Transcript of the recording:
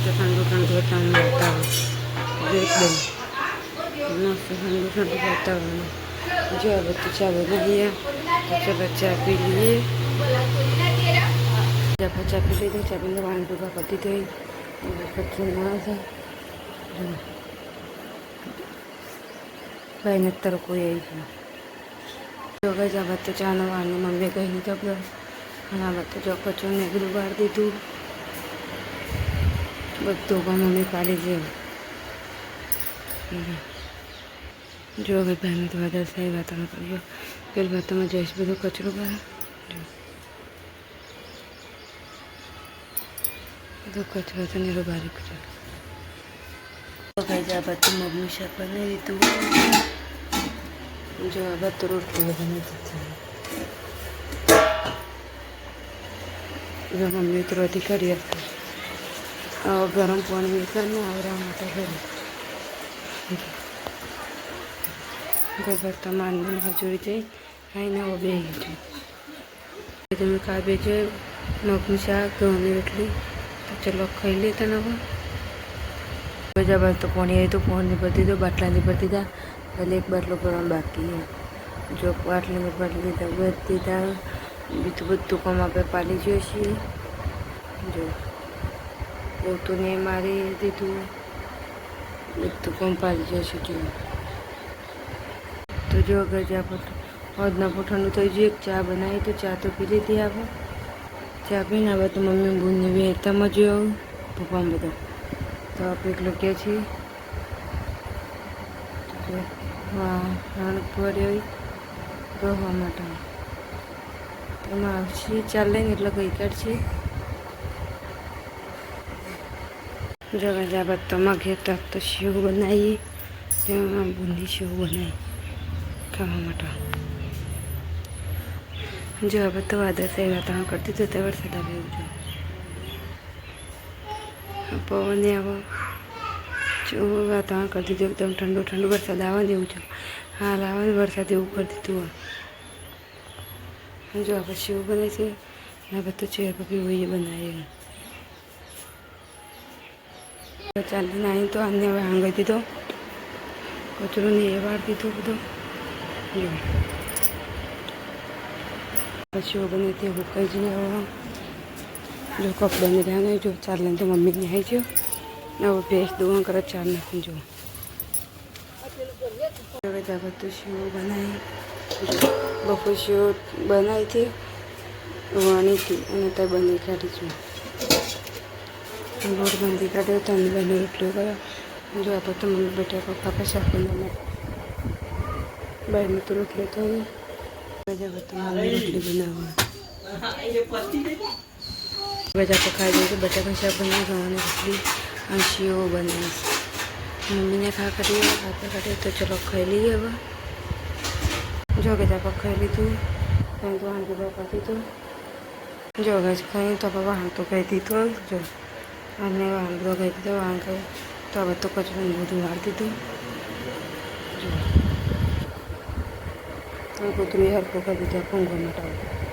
ઠંડુ ઠંડુ વાતાવરણ એકદમ મસ્ત ઠંડુ ઠંડુ વાતાવરણ જો હવે તો ચા બનાવીએ તો ચલો ચા પી લઈએ ચા પી લીધી ચા પીને પાણી પીવા પતી ગઈ કચરું ના થાય ભાઈને અત્યારે કોઈ આવી ગયું જો ગઈ આ બધું ચાનો વાની મમ્મીએ કહી દીધો અને આ બધું જો કચરું ને બધું બહાર દીધું બધું પણ મમ્મી પાડી છે જો હવે ભાઈને તો વધારે સહી વાતાવરણ કર્યો પેલી વાતમાં જઈશ બધું કચરો બહાર બધું કચરો તો નીરો બારીક છે કઈ જા બધું મમ્મી શાક બનાવી દીધું જો આ બધું રોટલી બનાવી દીધી જો મમ્મી તો રોટી કરી હતી ગરમ પાણી કરીને આવરા માટે કરી ગબર માનની હજુરી જઈ આઈને બે ગયું તમે કાબે છે મગનું શાક ઘઉંની રોટલી તો ચલો ખાઈ લેતા ને હવે બીજા બાદ તો પાણી આવી તો પાણી ભરી દીધો બાટલાની ભરી દીધા ભલે એક બાટલો ભરવાનું બાકી જો બાટલીને ભરી લીધા ભરી દીધા બીજું બધું કામ આપણે પાડી જોઈએ છીએ જો પોતું ને મારી દીધું બધું કામ પાડી જઈશું જો તો જો અગર ચા hodના પોઠાનું થઈ ગયું એક ચા બનાવી તો ચા તો પી લીધી આપણે ચા પીને આવે તો મમ્મી બૂનને વહેતામાં જોયું પપ્પા બધા તો આપણે એક લગ્યા છીએ હા રાણક ભર્યો ગહવા માટે તેમાં આવશે ચાલે ને એટલે ગઈ કાઢશે જગા બાદ તમારા ઘેર તો શેવ બનાવીએ તેમાં બૂંદી શેવ બનાવી ખાવા માટે જો હવે તો વાદળ સહી વાતાવરણ કરતી તો તે વરસાદ આવે એવું છે પવન આવો જો વાતાવરણ કરતી હતું એકદમ ઠંડુ ઠંડુ વરસાદ આવે એવું છે હાલ આવે વરસાદ એવું કરી દીધું જો આપણે શેવ બનાવી છે ને બધું ચેર પપી હોય બનાવીએ ચાલીને આવી તો આને હવે આંગળી દીધો કચરો ને એ વાર દીધો બધો પછી બને તે હુકાઈ જઈને જો કપડાને ધ્યાન જો ચાલે તો મમ્મીને આવી ગયો ને હવે ભેંસ દુવા કરે ચાર નાખીને જો હવે ત્યાં બધું શેવ બનાવી બપોર શેવ બનાવી હતી વાણી હતી અને ત્યાં બની કાઢી છું લોટ બાંધી કાઢ્યો તો અને બને રોટલીઓ કર્યો જો આપણે તો મમ્મી બેઠા પપ્પા પાસે શાક બનાવવા બહારની તો રોટલી થઈ બધા મમ્મી રોટલી બનાવવા બધા તો ખાઈ દઈએ બટાકા શાક બનાવી ગવાની રોટલી અને શીઓ બનાવીશ મમ્મીને ખા કરીએ ખાતા કાઢીએ તો ચલો ખાઈ લઈએ હવે જો બધા પગ ખાઈ લીધું કંઈ તો વાંધો બાપા દીધું જો ગજ ખાઈ તો બાબા વાંધો કહી દીધો જો અને વાંદરો કહી દીધો વાંધો તો હવે તો કચરું બધું વાળી દીધું જો તો કૂતરું હરખું કરી દીધું પંગો માટે